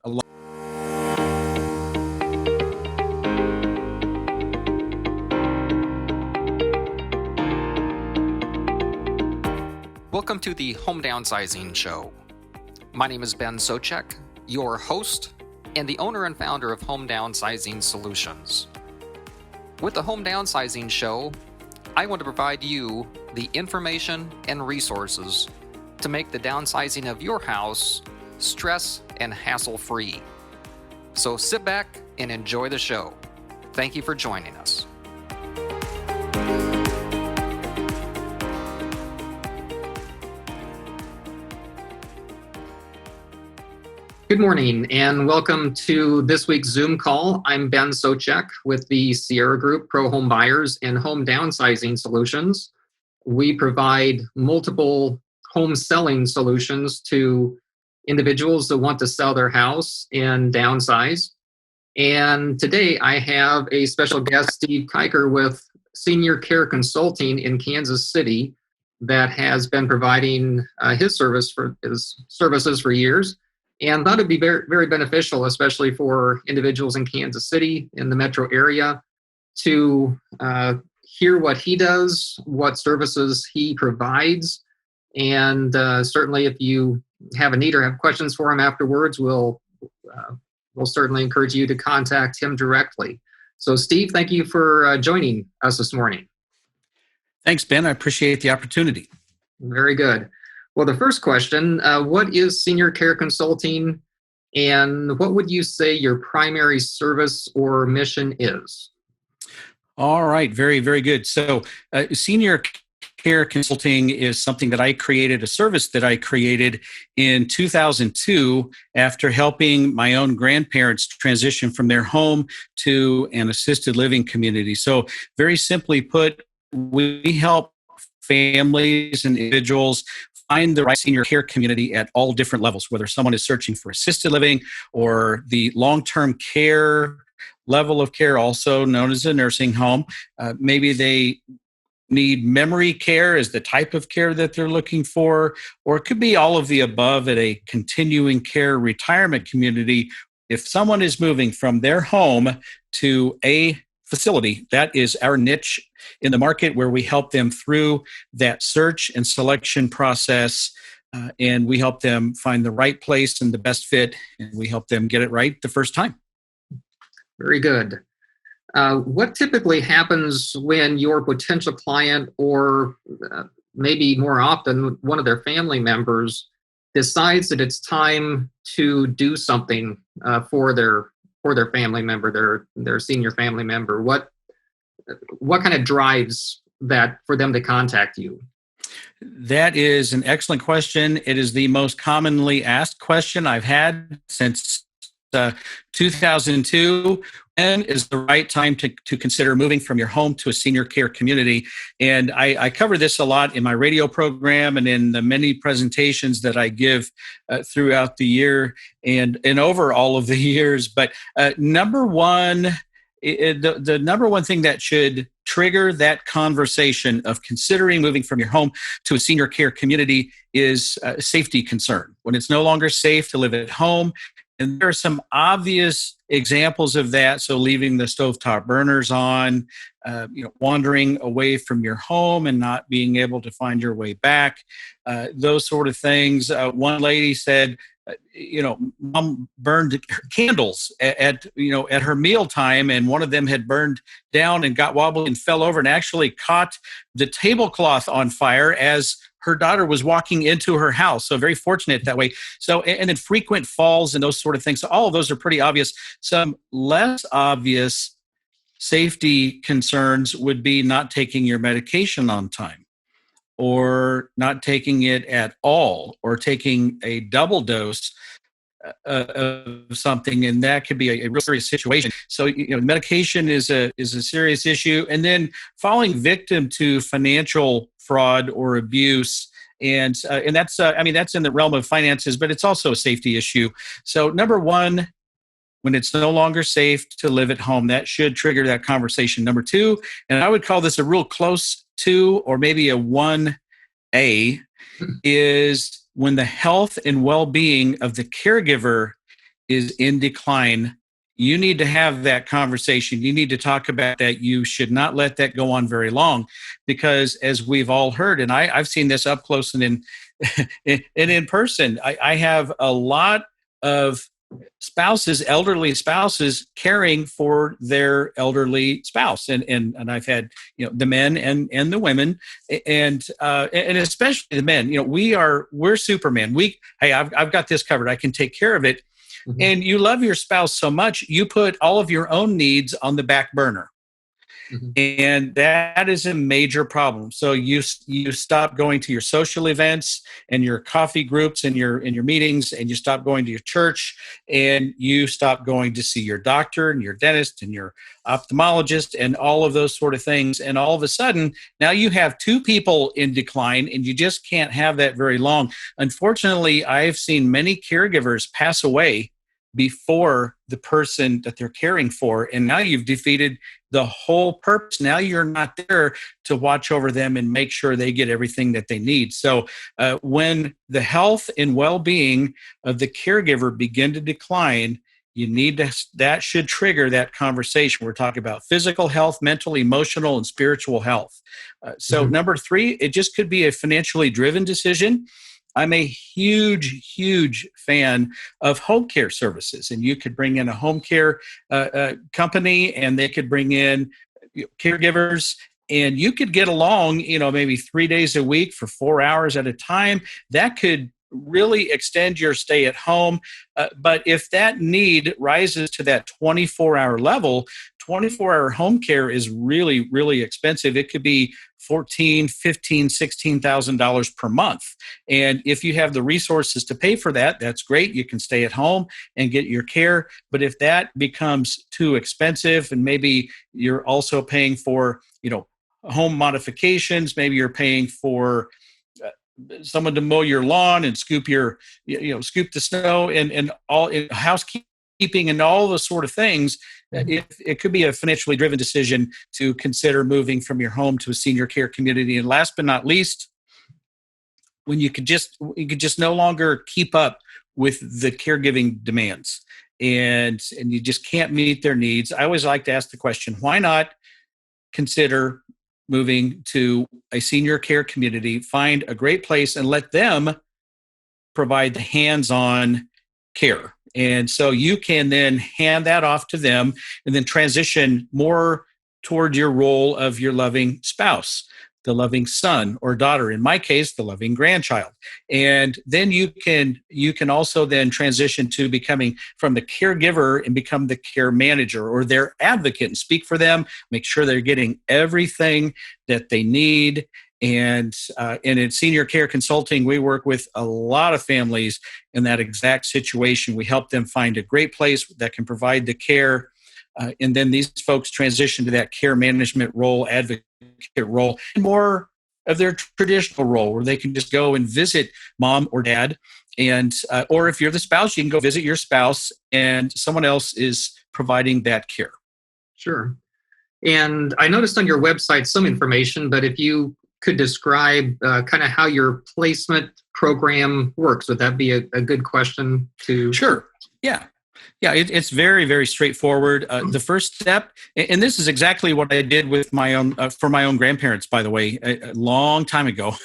a lot. Welcome to the Home Downsizing Show. My name is Ben Souchek, your host and the owner and founder of Home Downsizing Solutions. With the Home Downsizing Show, I want to provide you the information and resources to make the downsizing of your house stress and hassle-free. So sit back and enjoy the show. Thank you for joining us. Good morning and welcome to this week's Zoom call. I'm Ben Souchek with the Sierra Group Pro Home Buyers and Home Downsizing Solutions. We provide multiple home selling solutions to individuals that want to sell their house and downsize. And today I have a special guest, Steve Kuker with Senior Care Consulting in Kansas City that has been providing his services for years. And thought it'd be very, very beneficial, especially for individuals in Kansas City, in the metro area, to hear what he does, what services he provides. And certainly if you have a need or have questions for him afterwards, we'll certainly encourage you to contact him directly. So Steve, thank you for joining us this morning. Thanks, Ben. I appreciate the opportunity. Very good. Well, the first question, what is Senior Care Consulting, and what would you say your primary service or mission is? All right. Very, very good. So Senior Care Consulting is something that I created, a service that I created in 2002 after helping my own grandparents transition from their home to an assisted living community. So very simply put, we help families and individuals find the right senior care community at all different levels, whether someone is searching for assisted living or the long-term care level of care, also known as a nursing home. Maybe they need memory care as the type of care that they're looking for, or it could be all of the above at a continuing care retirement community. If someone is moving from their home to a facility, that is our niche in the market, where we help them through that search and selection process, and we help them find the right place and the best fit, and we help them get it right the first time. Very good. What typically happens when your potential client, or maybe more often one of their family members, decides that it's time to do something for their family member, their senior family member? What kind of drives that for them to contact you? That is an excellent question. It is the most commonly asked question I've had since 2002. When is the right time to consider moving from your home to a senior care community? And I cover this a lot in my radio program and in the many presentations that I give throughout the year and over all of the years. But number one, the number one thing that should trigger that conversation of considering moving from your home to a senior care community is safety concern. When it's no longer safe to live at home. And there are some obvious examples of that. So leaving the stovetop burners on, wandering away from your home and not being able to find your way back, those sort of things. One lady said, Mom burned candles at her mealtime, and one of them had burned down and got wobbly and fell over and actually caught the tablecloth on fire as her daughter was walking into her house. So very fortunate that way. So, and then frequent falls and those sort of things. So all of those are pretty obvious. Some less obvious safety concerns would be not taking your medication on time, or not taking it at all, or taking a double dose of something, and that could be a real serious situation. So, medication is a serious issue, and then falling victim to financial fraud or abuse, and that's that's in the realm of finances, but it's also a safety issue. So, number one, when it's no longer safe to live at home, that should trigger that conversation. Number two, and I would call this a real close to, or maybe a 1A, is when the health and well-being of the caregiver is in decline, you need to have that conversation. You need to talk about that. You should not let that go on very long, because as we've all heard, and I've seen this up close and in person, I have a lot of spouses, elderly spouses, caring for their elderly spouse, and I've had the men and the women, and especially the men. We're Superman. I've got this covered. I can take care of it. Mhm. And you love your spouse so much, you put all of your own needs on the back burner. Mhm. And that is a major problem. So you stop going to your social events and your coffee groups and your meetings, and you stop going to your church, and you stop going to see your doctor and your dentist and your ophthalmologist and all of those sort of things. And all of a sudden, now you have two people in decline, and you just can't have that very long. Unfortunately, I've seen many caregivers pass away before the person that they're caring for, and now you've defeated the whole purpose. Now you're not there to watch over them and make sure they get everything that they need. So when the health and well-being of the caregiver begin to decline, that should trigger that conversation. We're talking about physical health, mental, emotional, and spiritual health. So Mhm. number 3, it just could be a financially driven decision. I'm a huge fan of home care services, and you could bring in a home care company, and they could bring in caregivers, and you could get along, maybe 3 days a week for 4 hours at a time. That could really extend your stay at home. But if that need rises to that 24-hour level, 24-hour home care is really, really expensive. It could be $14,000, $15,000, $16,000 per month. And if you have the resources to pay for that, that's great. You can stay at home and get your care. But if that becomes too expensive, and maybe you're also paying for, home modifications, maybe you're paying for someone to mow your lawn and scoop scoop the snow and all housekeeping and all those sort of things. It could be a financially driven decision to consider moving from your home to a senior care community. And last but not least, when you could just no longer keep up with the caregiving demands, and you just can't meet their needs, I always like to ask the question, why not consider moving to a senior care community? Find a great place and let them provide the hands-on care. And so you can then hand that off to them and then transition more toward your role of your loving spouse, the loving son or daughter, in my case, the loving grandchild. And then you can also then transition to becoming from the caregiver and become the care manager or their advocate and speak for them, make sure they're getting everything that they need. And in senior care consulting, we work with a lot of families in that exact situation. We help them find a great place that can provide the care. And then these folks transition to that care management role, advocate role, and more of their traditional role where they can just go and visit mom or dad. And or if you're the spouse, you can go visit your spouse and someone else is providing that care. Sure. And I noticed on your website some information, but if you could describe kind of how your placement program works, would that be a good question to? Sure. Yeah. Yeah, it's very, very straightforward. The first step, and this is exactly what I did with my own for my own grandparents, by the way, a long time ago,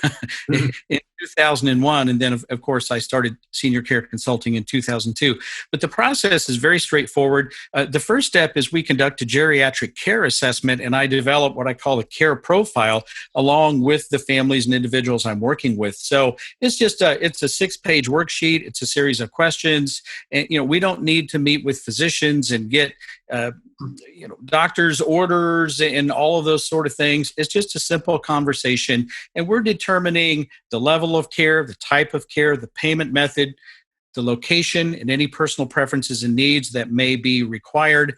Mhm. in 2001, and then of course I started senior care consulting in 2002. But the process is very straightforward. The first step is we conduct a geriatric care assessment, and I develop what I call a care profile along with the families and individuals I'm working with. So it's just it's a 6-page worksheet. It's a series of questions, and we don't need to meet with physicians and get doctor's orders and all of those sort of things. It's just a simple conversation, and we're determining the level of care, the type of care, the payment method, the location, and any personal preferences and needs that may be required,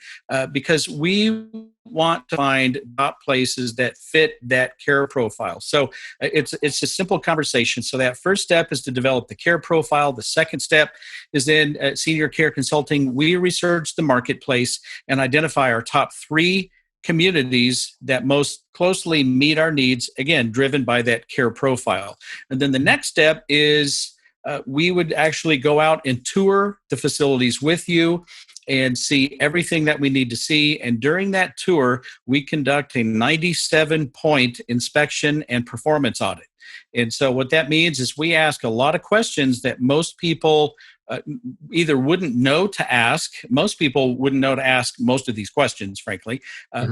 because we want to find places that fit that care profile. So it's a simple conversation. So that first step is to develop the care profile. The second step is then senior care consulting. We research the marketplace and identify our top 3 communities that most closely meet our needs, again, driven by that care profile. And then the next step is we would actually go out and tour the facilities with you and see everything that we need to see. And during that tour, we conduct a 97-point inspection and performance audit. And so what that means is we ask a lot of questions that most people either wouldn't know to ask. Most people wouldn't know to ask most of these questions, frankly,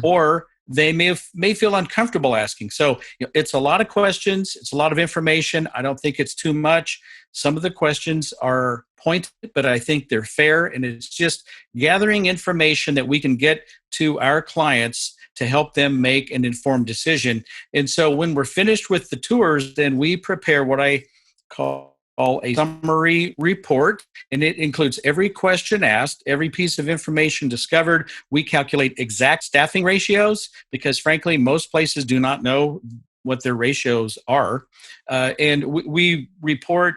or they may feel uncomfortable asking. So it's a lot of questions. It's a lot of information. I don't think it's too much. Some of the questions are pointed, but I think they're fair. And it's just gathering information that we can get to our clients to help them make an informed decision. And so when we're finished with the tours, then we prepare what I call a summary report, and it includes every question asked, every piece of information discovered. We calculate exact staffing ratios because, frankly, most places do not know what their ratios are. And we report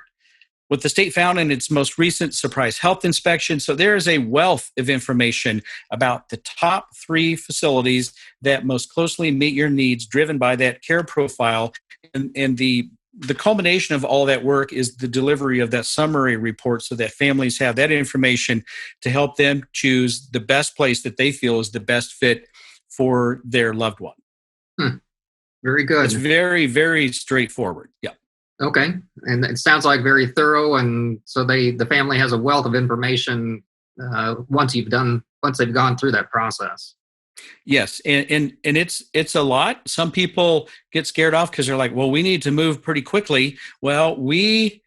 what the state found in its most recent surprise health inspection. So there is a wealth of information about the top 3 facilities that most closely meet your needs, driven by that care profile. And the culmination of all that work is the delivery of that summary report so that families have that information to help them choose the best place that they feel is the best fit for their loved one. Very good. It's very, very straightforward. Yeah. Okay. And it sounds like very thorough. And so the family has a wealth of information once they've gone through that process. Yes, and it's a lot. Some people get scared off because they're like, well, we need to move pretty quickly. Well, we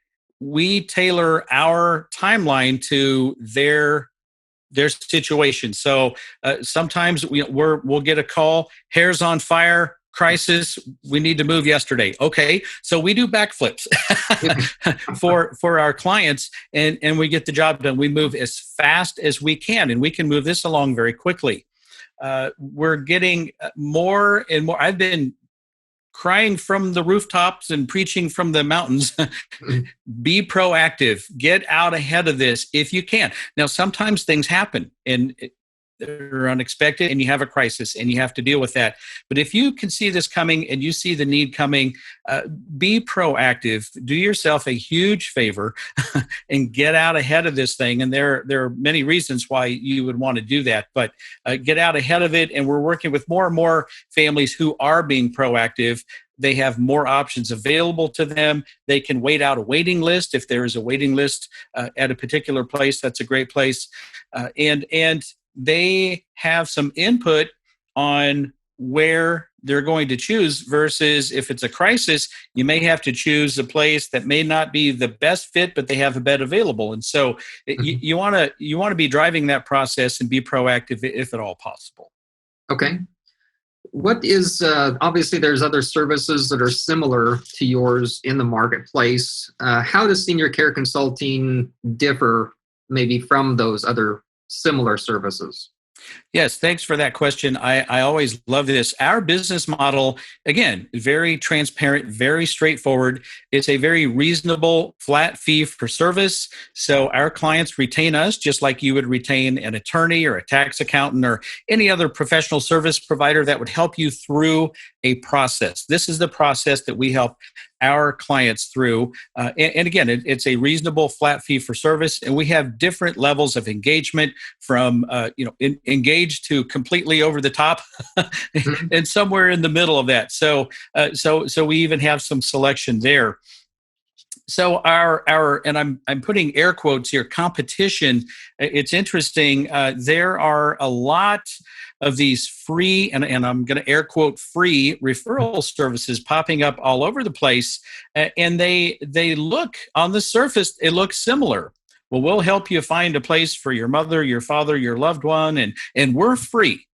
tailor our timeline to their situation. So sometimes we'll get a call, hair's on fire, crisis, we need to move yesterday. Okay, so we do backflips for our clients, and we get the job done. We move as fast as we can, and we can move this along very quickly. We're getting more and more. I've been crying from the rooftops and preaching from the mountains. Be proactive. Get out ahead of this if you can. Now, sometimes things happen and they're unexpected and you have a crisis and you have to deal with that. But if you can see this coming and you see the need coming, be proactive. Do yourself a huge favor and get out ahead of this thing. And there are many reasons why you would want to do that, but get out ahead of it. And we're working with more and more families who are being proactive. They have more options available to them. They can wait out a waiting list. If there is a waiting list at a particular place, that's a great place. And they have some input on where they're going to choose versus if it's a crisis, you may have to choose a place that may not be the best fit, but they have a bed available. And so you want to be driving that process and be proactive if at all possible. Okay. What is, obviously there's other services that are similar to yours in the marketplace. How does senior care consulting differ maybe from those other similar services? Yes, thanks for that question. I always love this. Our business model, again, very transparent, very straightforward. It's a very reasonable flat fee for service. So our clients retain us just like you would retain an attorney or a tax accountant or any other professional service provider that would help you through a process. This is the process that we help our clients through. And again, it's a reasonable flat fee for service. And we have different levels of engagement from, engaged to completely over the top and somewhere in the middle of that. So we even have some selection there. So our and I'm putting air quotes here, competition. It's interesting. There are a lot of these free, and I'm going to air quote free referral services popping up all over the place. And they look on the surface, it looks similar. Well, we'll help you find a place for your mother, your father, your loved one, and we're free.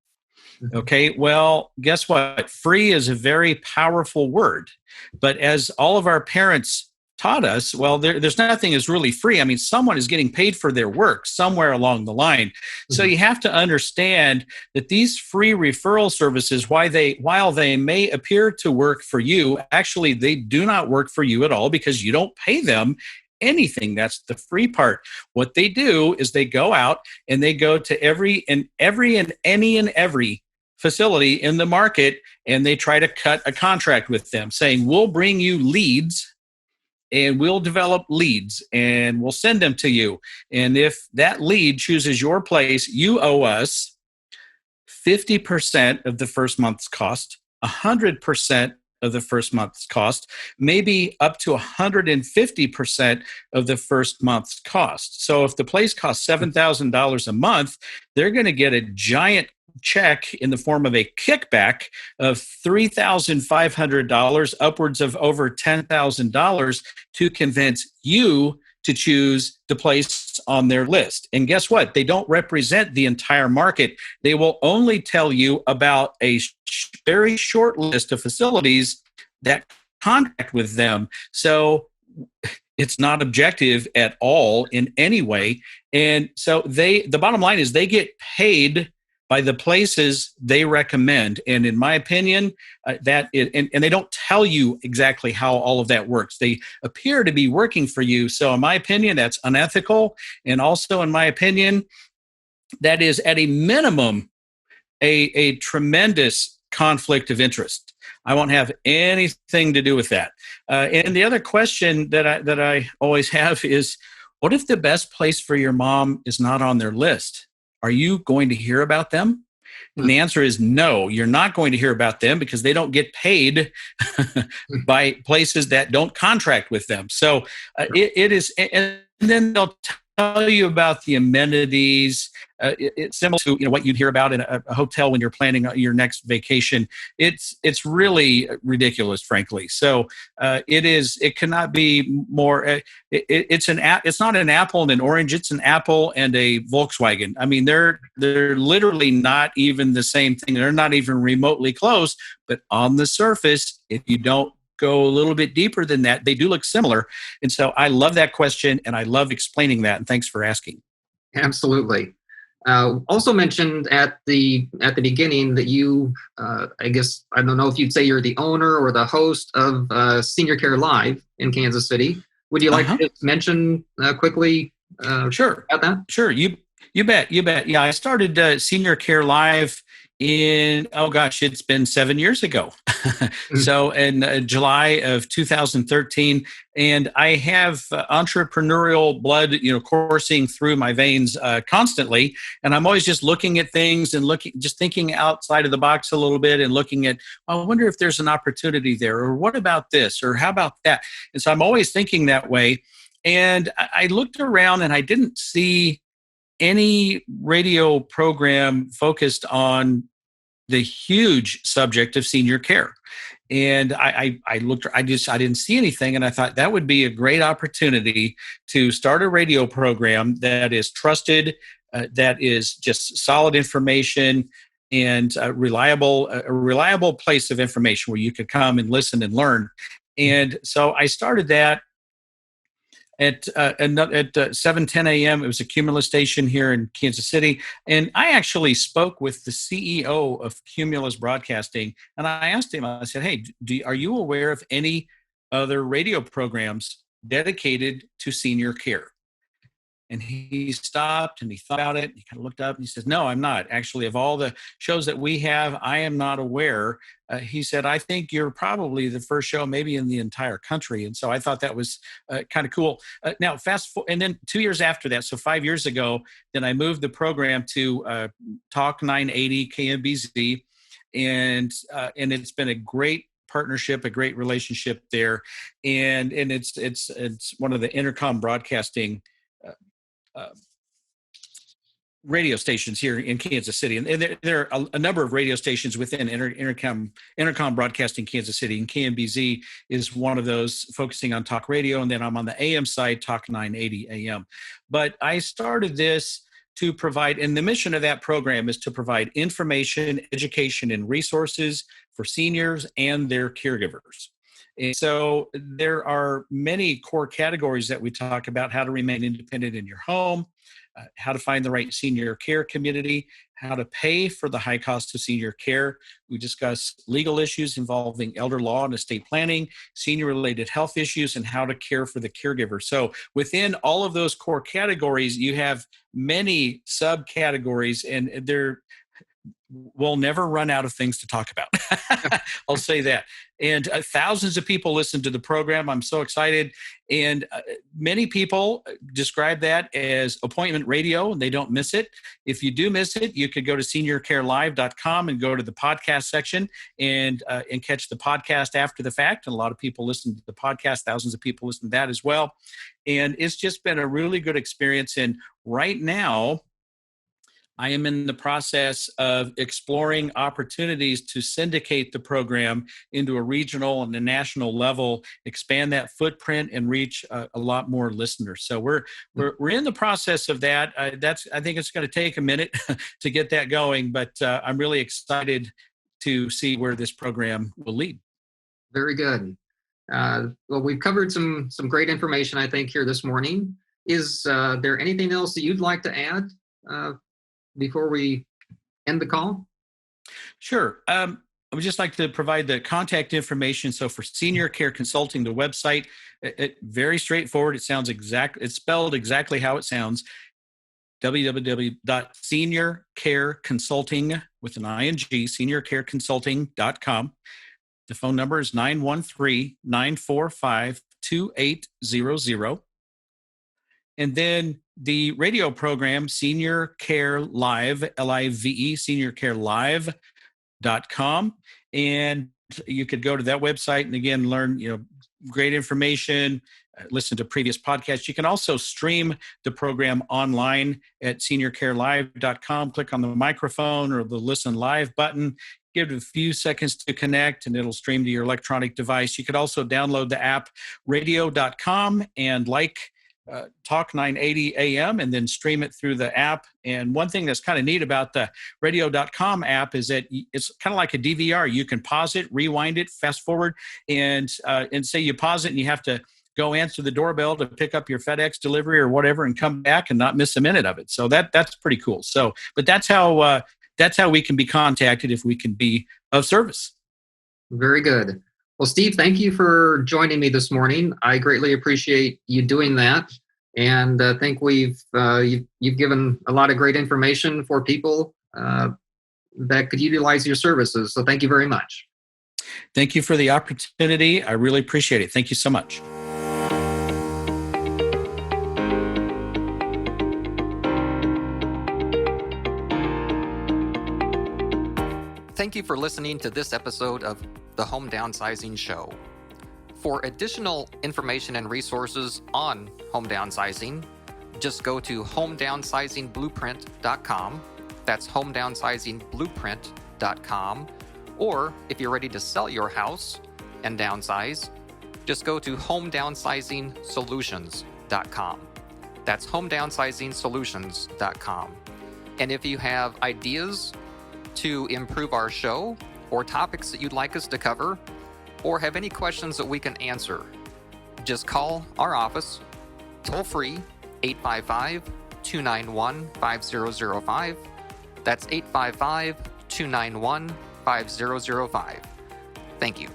Okay, well, guess what? Free is a very powerful word. But as all of our parents taught us, well, there's nothing is really free. I mean, someone is getting paid for their work somewhere along the line. So you have to understand that these free referral services, while they may appear to work for you, actually they do not work for you at all because you don't pay them anything. That's the free part. What they do is they go out and they go to every facility in the market and they try to cut a contract with them saying, we'll bring you leads and we'll develop leads and we'll send them to you. And if that lead chooses your place, you owe us 50% of the first month's cost, 100% of the first month's cost, maybe up to 150% of the first month's cost. So if the place costs $7,000 a month, they're going to get a giant check in the form of a kickback of $3,500, upwards of over $10,000 to convince you to choose the place on their list. And guess what? They don't represent the entire market. They will only tell you about a very short list of facilities that contract with them. So it's not objective at all in any way. And so the bottom line is they get paid by the places they recommend. And in my opinion, and they don't tell you exactly how all of that works. They appear to be working for you. So in my opinion, that's unethical. And also in my opinion, that is at a minimum, a tremendous conflict of interest. I won't have anything to do with that. And the other question that I always have is, what if the best place for your mom is not on their list? Are you going to hear about them? And the answer is no, you're not going to hear about them because they don't get paid by places that don't contract with them. So it is, and then they'll tell you about the amenities. It's similar to what you'd hear about in a hotel when you're planning your next vacation. It's really ridiculous, frankly. So it cannot be more. It's not an apple and an orange. It's an apple and a Volkswagen. I mean, they're literally not even the same thing. They're not even remotely close. But on the surface, if you don't go a little bit deeper than that, they do look similar. And so I love that question, and I love explaining that. And thanks for asking. Absolutely. Also mentioned at the beginning that you, I guess, I don't know if you'd say you're the owner or the host of Senior Care Live in Kansas City. Would you like to just mention quickly Sure. about that? Sure. You bet. Yeah, I started Senior Care Live it's been 7 years ago. So in July of 2013, and I have entrepreneurial blood, coursing through my veins constantly. And I'm always just looking at things and just thinking outside of the box a little bit and looking at, I wonder if there's an opportunity there, or what about this, or how about that? And so I'm always thinking that way. And I looked around and I didn't see any radio program focused on the huge subject of senior care. And I didn't see anything. And I thought that would be a great opportunity to start a radio program that is trusted, that is just solid information and a reliable place of information where you could come and listen and learn. And so I started that at 7:10 a.m. It was a Cumulus station here in Kansas City. And I actually spoke with the CEO of Cumulus Broadcasting. And I asked him, I said, hey, are you aware of any other radio programs dedicated to senior care? And he stopped and he thought about it. He kind of looked up and he says, no, I'm not. Actually, of all the shows that we have, I am not aware. He said, I think you're probably the first show maybe in the entire country. And so I thought that was kind of cool. Now, fast forward, and then 2 years after that, so 5 years ago, then I moved the program to Talk 980 KMBZ. And it's been a great partnership, a great relationship there. And it's one of the Intercom broadcasting radio stations here in Kansas City. And there are a number of radio stations within Intercom Broadcasting Kansas City. And KMBZ is one of those focusing on talk radio. And then I'm on the AM side, Talk 980 AM. But I started this to provide, and the mission of that program is to provide information, education, and resources for seniors and their caregivers. And so there are many core categories that we talk about: how to remain independent in your home, how to find the right senior care community, how to pay for the high cost of senior care. We discuss legal issues involving elder law and estate planning, senior-related health issues, and how to care for the caregiver. So within all of those core categories, you have many subcategories, and we'll never run out of things to talk about. I'll say that. And thousands of people listen to the program. I'm so excited. And many people describe that as appointment radio, and they don't miss it. If you do miss it, you could go to seniorcarelive.com and go to the podcast section and catch the podcast after the fact. And a lot of people listen to the podcast. Thousands of people listen to that as well. And it's just been a really good experience. And right now, I am in the process of exploring opportunities to syndicate the program into a regional and a national level, expand that footprint, and reach a lot more listeners. So we're in the process of that. I think it's going to take a minute to get that going, but I'm really excited to see where this program will lead. Very good. Well, we've covered some great information, I think, here this morning. Is there anything else that you'd like to add before we end the call? Sure. I would just like to provide the contact information. So for Senior Care Consulting, the website, very straightforward. It's spelled exactly how it sounds. www.seniorcareconsulting with an ing, seniorcareconsulting.com. The phone number is 913-945-2800. And then the radio program, Senior Care Live, L-I-V-E, seniorcarelive.com. And you could go to that website and again, learn, great information, listen to previous podcasts. You can also stream the program online at seniorcarelive.com. Click on the microphone or the listen live button. Give it a few seconds to connect and it'll stream to your electronic device. You could also download the app radio.com and Talk 980 AM and then stream it through the app. And one thing that's kind of neat about the radio.com app is that it's kind of like a DVR. You can pause it, rewind it, fast forward, and say you pause it and you have to go answer the doorbell to pick up your FedEx delivery or whatever and come back and not miss a minute of it. So that's pretty cool. So, but that's how we can be contacted if we can be of service. Very good. Well, Steve, thank you for joining me this morning. I greatly appreciate you doing that. And I think you've given a lot of great information for people that could utilize your services. So thank you very much. Thank you for the opportunity. I really appreciate it. Thank you so much. Thank you for listening to this episode of the Home Downsizing Show. For additional information and resources on home downsizing, just go to homedownsizingblueprint.com. That's homedownsizingblueprint.com. Or if you're ready to sell your house and downsize, just go to homedownsizingsolutions.com. That's homedownsizingsolutions.com. And if you have ideas to improve our show or topics that you'd like us to cover or have any questions that we can answer, just call our office toll free 855-291-5005. That's 855-291-5005. Thank you.